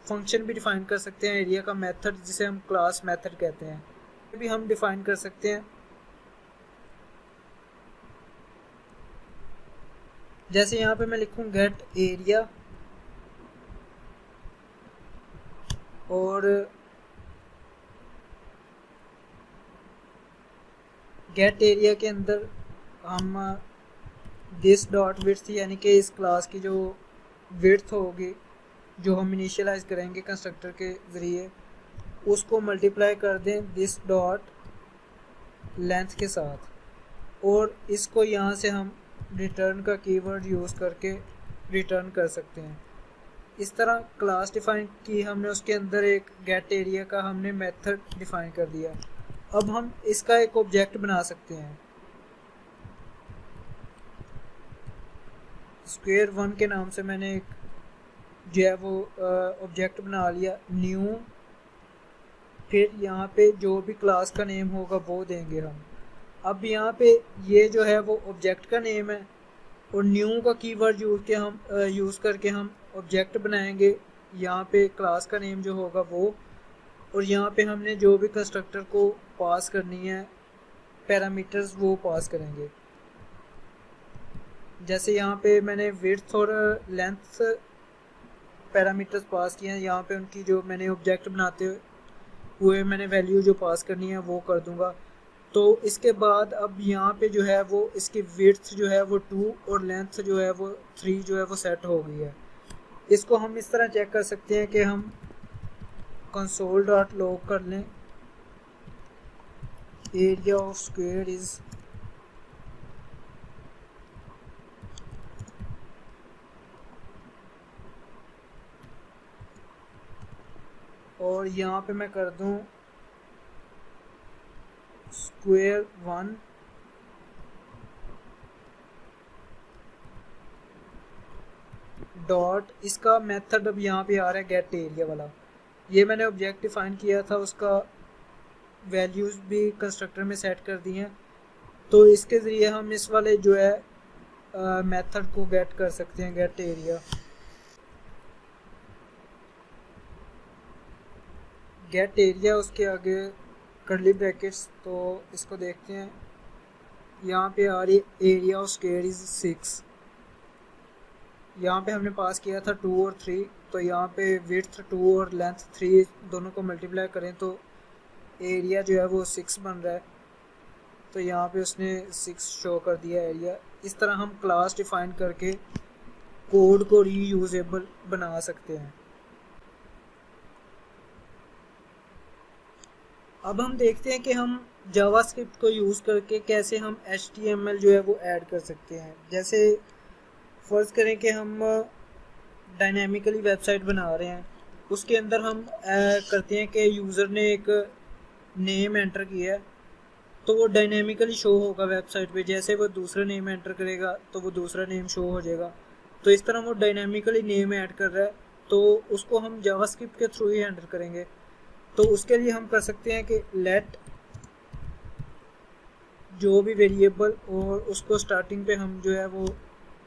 A: फंक्शन भी डिफाइन कर सकते हैं, एरिया का मेथड जिसे हम क्लास मेथड कहते हैं, ये भी हम डिफाइन कर सकते हैं। जैसे यहाँ पे मैं लिखूँ गेट एरिया, और गेट एरिया के अंदर हम दिस डॉट विड्थ यानी कि इस क्लास की जो विड्थ होगी जो हम इनिशियलाइज करेंगे कंस्ट्रक्टर के ज़रिए, उसको मल्टीप्लाई कर दें दिस डॉट लेंथ के साथ, और इसको यहाँ से हम रिटर्न का कीवर्ड यूज़ करके रिटर्न कर सकते हैं। इस तरह क्लास डिफाइन की हमने, उसके अंदर एक गेट एरिया का हमने मेथड डिफाइन कर दिया। अब हम इसका एक ऑब्जेक्ट बना सकते हैं। स्क्वायर 1 के नाम से मैंने एक जो है वो ऑब्जेक्ट बना लिया, न्यू, फिर यहाँ पे जो भी क्लास का नेम होगा वो देंगे हम। अब यहाँ पे ये जो है वो ऑब्जेक्ट का नेम है, और न्यू का कीवर्ड यूज़ करके हम ऑब्जेक्ट बनाएंगे, यहाँ पे क्लास का नेम जो होगा वो, और यहाँ पे हमने जो भी कंस्ट्रक्टर को पास करनी है पैरामीटर्स वो पास करेंगे। जैसे यहाँ पे मैंने विड्थ और लेंथ पैरामीटर्स पास किए हैं, यहाँ पे उनकी जो मैंने ऑब्जेक्ट बनाते हुए मैंने वैल्यू जो पास करनी है वो कर दूंगा। तो इसके बाद अब यहाँ पे जो है वो इसकी विड्थ जो है वो 2 और लेंथ जो है वो 3 जो है वो सेट हो गई है। इसको हम इस तरह चेक कर सकते हैं कि हम कंसोल डॉट लॉग कर लें, एरिया ऑफ स्क्वायर इज और यहाँ पे मैं कर दूँ स्क्वायर 1 डॉट, इसका मेथड अब यहाँ पे आ रहा है गेट एरिया वाला। ये मैंने ऑब्जेक्ट डिफाइन किया था, उसका वैल्यूज़ भी कंस्ट्रक्टर में सेट कर दी हैं। तो इसके ज़रिए हम इस वाले जो है मेथड को गेट कर सकते हैं, गेट एरिया। गेट एरिया उसके आगे कर्ली ब्रैकेट्स, तो इसको देखते हैं। यहाँ पे आ रही एरिया ऑफ स्क्वायर इज 6, यहाँ पे हमने पास किया था 2 और 3, तो यहाँ पे विड्थ 2 और लेंथ 3 दोनों को मल्टीप्लाई करें तो एरिया जो है वो 6 बन रहा है। तो यहाँ पे उसने 6 शो कर दिया एरिया। इस तरह हम क्लास डिफाइन करके कोड को रीयूजेबल बना सकते हैं। अब हम देखते हैं कि हम जावास्क्रिप्ट को यूज़ करके कैसे हम HTML जो है वो ऐड कर सकते हैं। जैसे फ़र्ज़ करें कि हम डायनेमिकली वेबसाइट बना रहे हैं, उसके अंदर हम करते हैं कि यूज़र ने एक नेम एंटर किया है तो वो डायनेमिकली शो होगा वेबसाइट पे। जैसे वो दूसरा नेम एंटर करेगा तो वो दूसरा नेम शो हो जाएगा। तो इस तरह वो डायनेमिकली नेम ऐड कर रहा है, तो उसको हम जावास्क्रिप्ट के थ्रू ही हैंडल करेंगे। तो उसके लिए हम कर सकते हैं कि लेट जो भी वेरिएबल, और उसको स्टार्टिंग पे हम जो है वो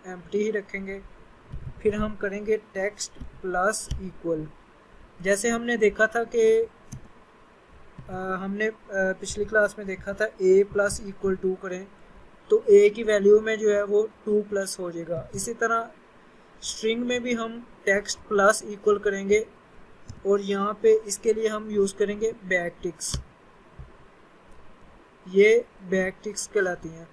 A: एम्प्टी ही रखेंगे। फिर हम करेंगे टेक्स्ट प्लस इक्वल। जैसे हमने देखा था कि हमने पिछली क्लास में देखा था a प्लस इक्वल 2 करें तो a की वैल्यू में जो है वो 2 प्लस हो जाएगा। इसी तरह स्ट्रिंग में भी हम टेक्स्ट प्लस इक्वल करेंगे, और यहाँ पे इसके लिए हम यूज़ करेंगे बैकटिक्स। ये बैकटिक्स कहलाती हैं।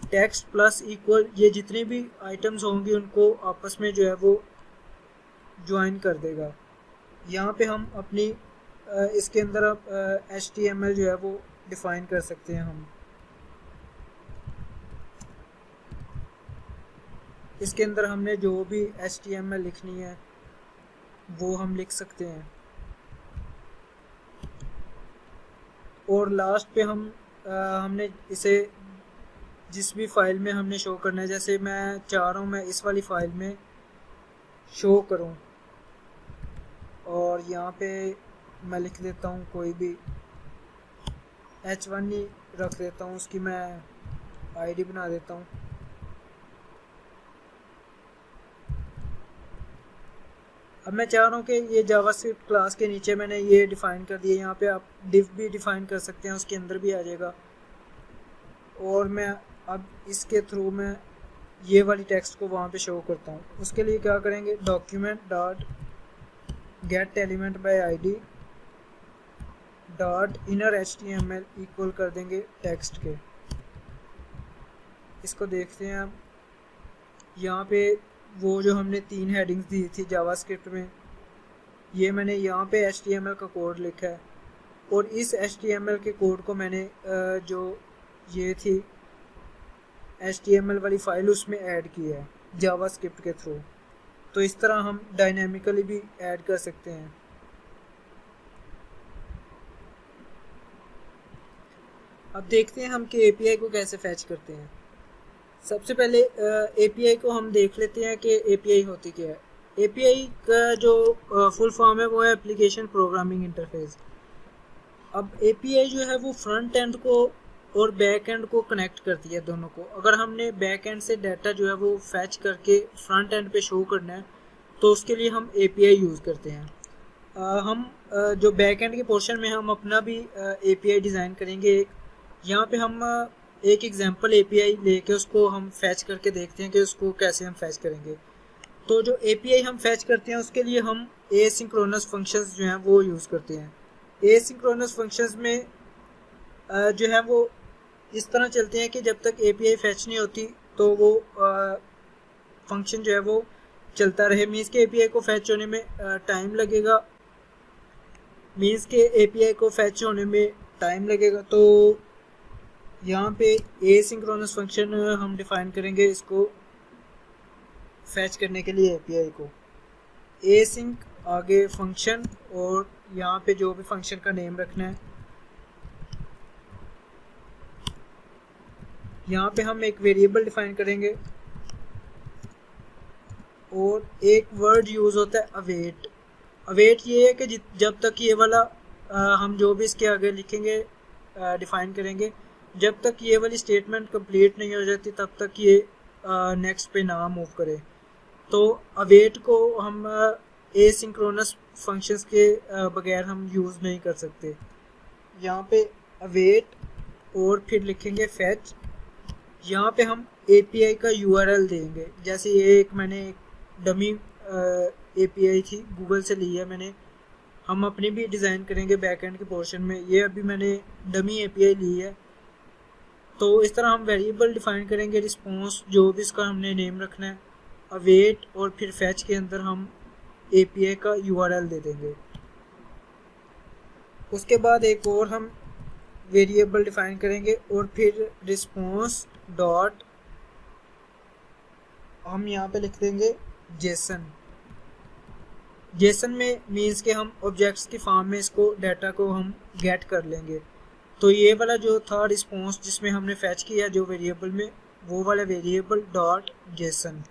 A: टेक्स्ट प्लस इक्वल, ये जितने भी आइटम्स होंगी उनको आपस में जो है वो ज्वाइन कर देगा। यहाँ पे हम अपनी इसके अंदर आप HTML जो है वो डिफाइन कर सकते हैं। हम इसके अंदर हमने जो भी HTML लिखनी है वो हम लिख सकते हैं, और लास्ट पे हमने इसे जिस भी फाइल में हमने शो करना है। जैसे मैं चाह रहा हूँ मैं इस वाली फाइल में शो करूँ, और यहाँ पे मैं लिख देता हूँ कोई भी h1 ही रख देता हूँ, उसकी मैं आईडी बना देता हूँ। अब मैं चाह रहा हूँ कि ये जावास्क्रिप्ट क्लास के नीचे मैंने ये डिफ़ाइन कर दिया, यहाँ पे आप डिव भी डिफ़ाइन कर सकते हैं, उसके अंदर भी आ जाएगा। और मैं अब इसके थ्रू मैं ये वाली टेक्स्ट को वहाँ पे शो करता हूँ। उसके लिए क्या करेंगे, document dot gate element by ID dot inner HTML equal कर देंगे टेक्स्ट के। इसको देखते हैं अब। यहाँ पे वो जो हमने 3 हेडिंग्स दी थी जावास्क्रिप्ट में, ये मैंने यहाँ पे HTML का कोड लिखा है, और इस HTML के कोड को मैंने जो ये थी HTML वाली फाइल उसमें ऐड किया है जावास्क्रिप्ट के थ्रू। तो इस तरह हम डायनेमिकली भी ऐड कर सकते हैं। अब देखते हैं हम कि API को कैसे फैच करते हैं। सबसे पहले API को हम देख लेते हैं कि API होती क्या है। API का जो फुल फॉर्म है वो है एप्लीकेशन प्रोग्रामिंग इंटरफेस। अब API जो है वो फ्रंट एंड को और बैक एंड को कनेक्ट करती है, दोनों को। अगर हमने बैक एंड से डाटा जो है वो फैच करके फ्रंट एंड पे शो करना है तो उसके लिए हम API यूज़ करते हैं। हम जो बैक एंड के पोर्शन में हम अपना भी API डिज़ाइन करेंगे। यहाँ पे हम एक एग्जांपल API लेके उसको हम फैच करके देखते हैं कि उसको कैसे हम फैच करेंगे। तो जो API हम फैच करते हैं उसके लिए हम एसिंक्रोनस फंक्शंस जो हैं वो यूज़ करते हैं। एसिंक्रोनस फंक्शंस में जो है वो इस तरह चलते हैं कि जब तक API फैच नहीं होती तो वो फंक्शन जो है वो चलता रहे। मीन्स के API को फैच होने में टाइम लगेगा, तो यहाँ पे एसिंक्रोनस फंक्शन हम डिफाइन करेंगे इसको फैच करने के लिए API को। एसिंक आगे फंक्शन, और यहाँ पे जो भी फंक्शन का नेम रखना है, यहाँ पे हम एक वेरिएबल डिफाइन करेंगे, और एक वर्ड यूज़ होता है अवेट। अवेट ये है कि जब तक ये वाला हम जो भी इसके आगे लिखेंगे डिफाइन करेंगे, जब तक ये वाली स्टेटमेंट कंप्लीट नहीं हो जाती तब तक ये नेक्स्ट पे ना मूव करे। तो अवेट को हम एसिंक्रोनस फंक्शंस के बगैर हम यूज़ नहीं कर सकते। यहाँ पे अवेट और फिर लिखेंगे फैच। यहाँ पे हम API का URL देंगे। जैसे ये एक मैंने डमी API थी, गूगल से ली है मैंने। हम अपनी भी डिज़ाइन करेंगे बैकएंड के पोर्शन में। ये अभी मैंने डमी API ली है। तो इस तरह हम वेरिएबल डिफाइन करेंगे, रिस्पॉन्स जो भी इसका हमने नेम रखना है, अवेट, और फिर फैच के अंदर हम API का URL दे देंगे। उसके बाद एक और हम वेरिएबल डिफाइन करेंगे, और फिर रिस्पॉन्स डॉट हम यहाँ पे लिख देंगे जेसन। जेसन में मीन्स के हम ऑब्जेक्ट्स की फॉर्म में इसको डाटा को हम गेट कर लेंगे। तो ये वाला जो था रिस्पॉन्स जिसमें हमने फैच किया जो वेरिएबल में, वो वाला वेरिएबल डॉट जेसन।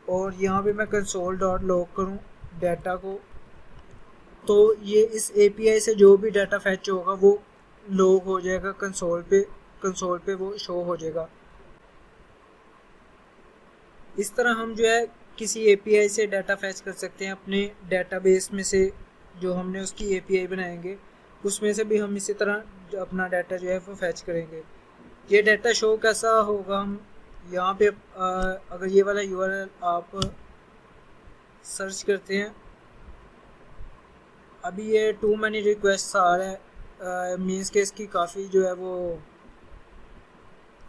A: और यहाँ पे मैं कंसोल डॉट लॉग करूँ डाटा को, तो ये इस API से जो भी डाटा फैच होगा वो लॉग हो जाएगा कंसोल पे वो शो हो जाएगा। इस तरह हम जो है किसी API से डाटा फैच कर सकते हैं। अपने डेटाबेस में से जो हमने उसकी API बनाएंगे उसमें से भी हम इसी तरह अपना डाटा जो है वो फैच करेंगे। ये डाटा शो कैसा होगा, हम यहाँ पे अगर ये वाला URL आप सर्च करते हैं, अभी ये टू मैनी रिक्वेस्ट आ रहा है, मीन्स के इसकी काफ़ी जो है वो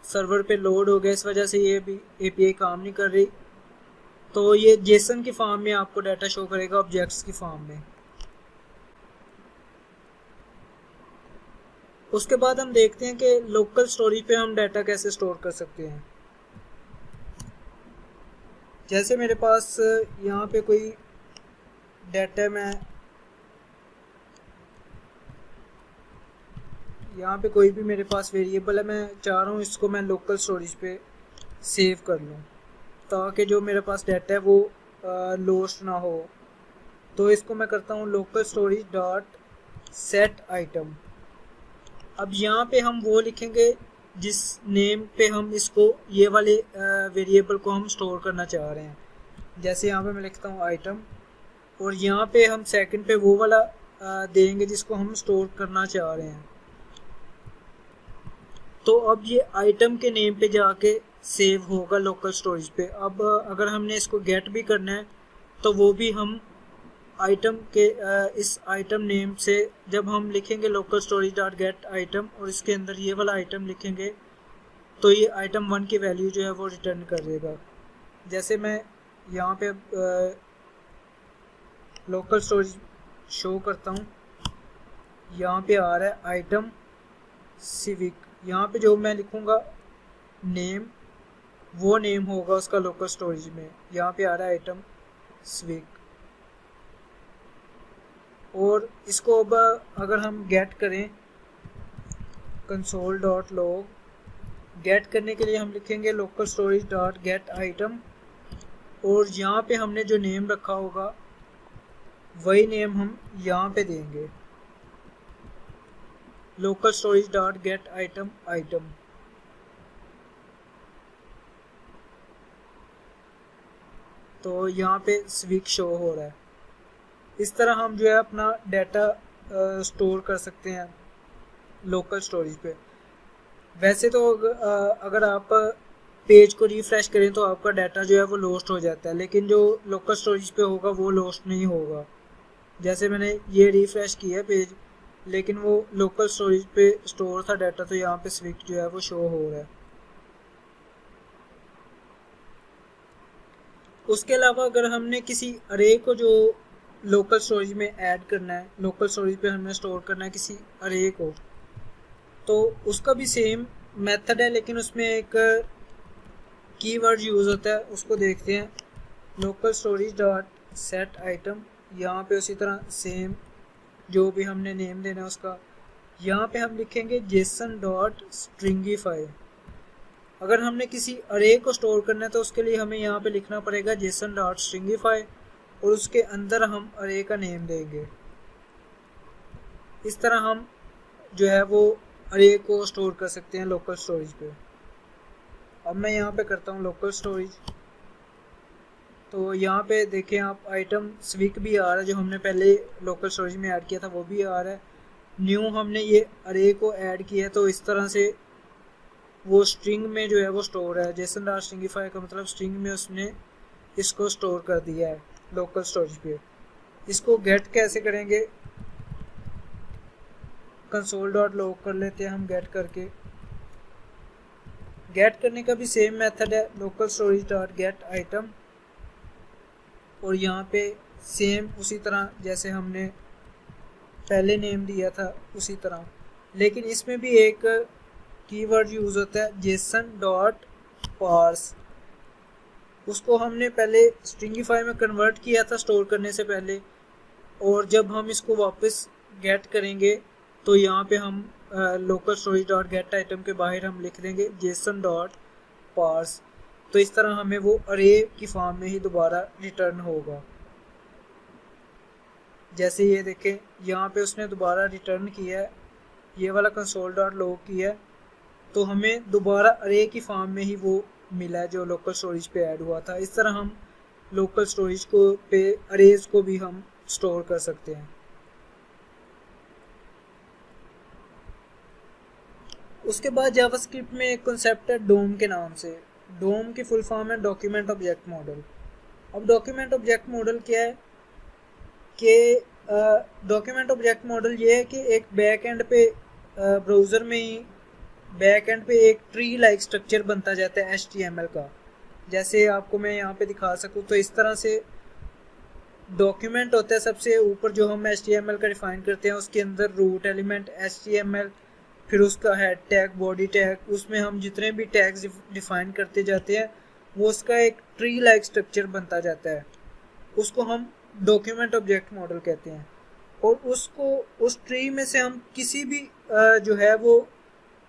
A: सर्वर पे लोड हो गया, इस वजह से ये भी API काम नहीं कर रही। तो ये जेसन की फॉर्म में आपको डाटा शो करेगा, ऑब्जेक्ट्स की फॉर्म में। उसके बाद हम देखते हैं कि लोकल स्टोरेज पे हम डाटा कैसे स्टोर कर सकते हैं। जैसे मेरे पास यहाँ पे कोई डाटा मैं यहाँ पे कोई भी मेरे पास वेरिएबल है, मैं चाह रहा हूँ इसको मैं लोकल स्टोरेज पे सेव कर लूँ ताकि जो मेरे पास डाटा है वो लॉस्ट ना हो। तो इसको मैं करता हूँ local storage dot set item. अब यहाँ पे हम वो लिखेंगे जिस नेम पे हम इसको ये वाले वेरिएबल को हम स्टोर करना चाह रहे हैं। जैसे यहाँ पे मैं लिखता हूँ आइटम, और यहाँ पे हम सेकंड पे वो वाला देंगे जिसको हम स्टोर करना चाह रहे हैं। तो अब ये आइटम के नेम पे जाके सेव होगा लोकल स्टोरेज पे। अब अगर हमने इसको गेट भी करना है तो वो भी हम आइटम के इस आइटम नेम से जब हम लिखेंगे local storage dot gate item और इसके अंदर ये वाला आइटम लिखेंगे तो ये आइटम 1 की वैल्यू जो है वो रिटर्न कर देगा। जैसे मैं यहाँ पे लोकल स्टोरेज शो करता हूँ, यहाँ पे आ रहा है आइटम सिविक। यहाँ पे जो मैं लिखूँगा नेम, वो नेम होगा उसका लोकल स्टोरेज में। यहाँ पे आ रहा है आइटम सिविक। और इसको अब अगर हम गेट करें कंसोल डॉट लॉग, गेट करने के लिए हम लिखेंगे local storage dot gate item, और यहाँ पे हमने जो नेम रखा होगा वही नेम हम यहाँ पे देंगे local storage dot gate item item. तो यहाँ पे स्विक शो हो रहा है। इस तरह हम जो है अपना डाटा स्टोर कर सकते हैं लोकल स्टोरेज पे। वैसे तो अगर आप पेज को रिफ्रेश करें तो आपका डाटा जो है वो लॉस्ट हो जाता है, लेकिन जो लोकल स्टोरेज पे होगा वो लॉस्ट नहीं होगा। जैसे मैंने ये रिफ्रेश किया पेज, लेकिन वो लोकल स्टोरेज पे स्टोर था डाटा, तो यहाँ पे स्विक जो है वो शो हो रहा है। उसके अलावा अगर हमने किसी अरे को जो लोकल स्टोरेज में ऐड करना है, लोकल स्टोरेज पे हमने स्टोर करना है किसी अरे को, तो उसका भी सेम मेथड है, लेकिन उसमें एक कीवर्ड यूज होता है। उसको देखते हैं, local storage dot set item. यहाँ पे उसी तरह सेम जो भी हमने नेम देना है उसका, यहाँ पे हम लिखेंगे जेसन डॉट स्ट्रिंगीफाई। अगर हमने किसी अरे को स्टोर करना है तो उसके लिए हमें यहाँ पे लिखना पड़ेगा जेसन डॉट स्ट्रिंगीफाई, और उसके अंदर हम अरे का नेम देंगे। इस तरह हम जो है वो अरे को स्टोर कर सकते हैं लोकल स्टोरेज पे। अब मैं यहाँ पे करता हूँ लोकल स्टोरेज, तो यहाँ पे देखें आप आइटम स्विक भी आ रहा है, जो हमने पहले लोकल स्टोरेज में ऐड किया था वो भी आ रहा है। न्यू हमने ये अरे को ऐड किया है, तो इस तरह से वो स्ट्रिंग में जो है वो स्टोर है। जेसन डॉट स्ट्रिंगीफाई का मतलब स्ट्रिंग में उसने इसको स्टोर कर दिया है लोकल स्टोरेज पे। इसको गेट कैसे करेंगे, कंसोल डॉट लॉग कर लेते हैं हम गेट करके। गेट करने का भी सेम मेथड है, local storage dot gate item, और यहाँ पे सेम उसी तरह जैसे हमने पहले नेम दिया था उसी तरह, लेकिन इसमें भी एक कीवर्ड यूज होता है जेसन डॉट पार्स। उसको हमने पहले स्ट्रिंगीफाई में कन्वर्ट किया था स्टोर करने से पहले, और जब हम इसको वापस गेट करेंगे तो यहाँ पे हम local storage dot gate item के बाहर हम लिख देंगे जेसन डॉट पार्स। तो इस तरह हमें वो अरे की फॉर्म में ही दोबारा रिटर्न होगा। जैसे ये देखें यहाँ पे उसने दोबारा रिटर्न किया है, ये वाला कंसोल डॉट लॉग किया है, तो हमें दोबारा अरे की फॉर्म में ही वो मिला है जो लोकल स्टोरेज पे ऐड हुआ था। इस तरह हम लोकल स्टोरेज को पे अरेज को भी हम स्टोर कर सकते हैं। उसके बाद जावास्क्रिप्ट में एक कॉन्सेप्ट है डोम के नाम से। डोम की फुल फॉर्म है डॉक्यूमेंट ऑब्जेक्ट मॉडल। अब डॉक्यूमेंट ऑब्जेक्ट मॉडल क्या है कि डॉक्यूमेंट ऑब्जेक्ट मॉडल ये है कि एक बैक एंड पे ब्राउज़र में ही बैक एंड पे एक ट्री लाइक स्ट्रक्चर बनता जाता है HTML का। जैसे आपको मैं यहाँ पे दिखा सकूँ तो इस तरह से डॉक्यूमेंट होता है सबसे ऊपर जो हम HTML का डिफाइन करते हैं, उसके अंदर रूट एलिमेंट HTML, फिर उसका हेड टैग, बॉडी टैग, उसमें हम जितने भी टैग्स डिफाइन करते जाते हैं वो उसका एक ट्री लाइक स्ट्रक्चर बनता जाता है। उसको हम डॉक्यूमेंट ऑब्जेक्ट मॉडल कहते हैं। और उसको उस ट्री में से हम किसी भी जो है वो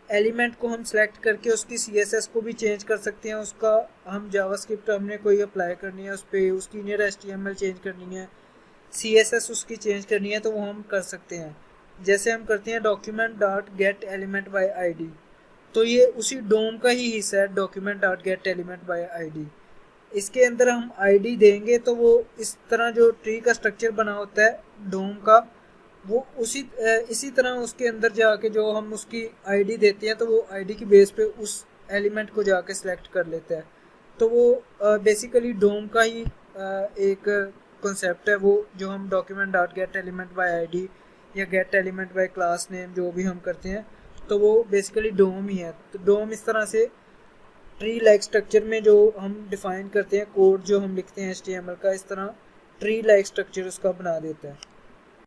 A: एलिमेंट को हम सेलेक्ट करके उसकी CSS को भी चेंज कर सकते हैं। उसका हम जावास्क्रिप्ट हमने कोई अप्लाई करनी है उस पर, उसकी इनर HTML चेंज करनी है, CSS उसकी चेंज करनी है, तो वो हम कर सकते हैं। जैसे हम करते हैं document dot gate element by ID, तो ये उसी डोम का ही हिस्सा है, document dot gate element by ID। इसके अंदर हम ID देंगे तो वो इस तरह जो ट्री का स्ट्रक्चर बना होता है डोम का, वो इसी तरह उसके अंदर जाके जो हम उसकी ID देते हैं तो वो ID की बेस पे उस एलिमेंट को जाके सिलेक्ट कर लेता है। तो वो बेसिकली डोम का ही एक कॉन्सेप्ट है, वो जो हम document dot gate element by ID या gate element by class name जो भी हम करते हैं, तो वो बेसिकली डोम ही है। तो डोम इस तरह से ट्री लाइक स्ट्रक्चर में जो हम डिफाइन करते हैं कोड जो हम लिखते हैं HTML का, इस तरह ट्री लाइक स्ट्रक्चर उसका बना देता है।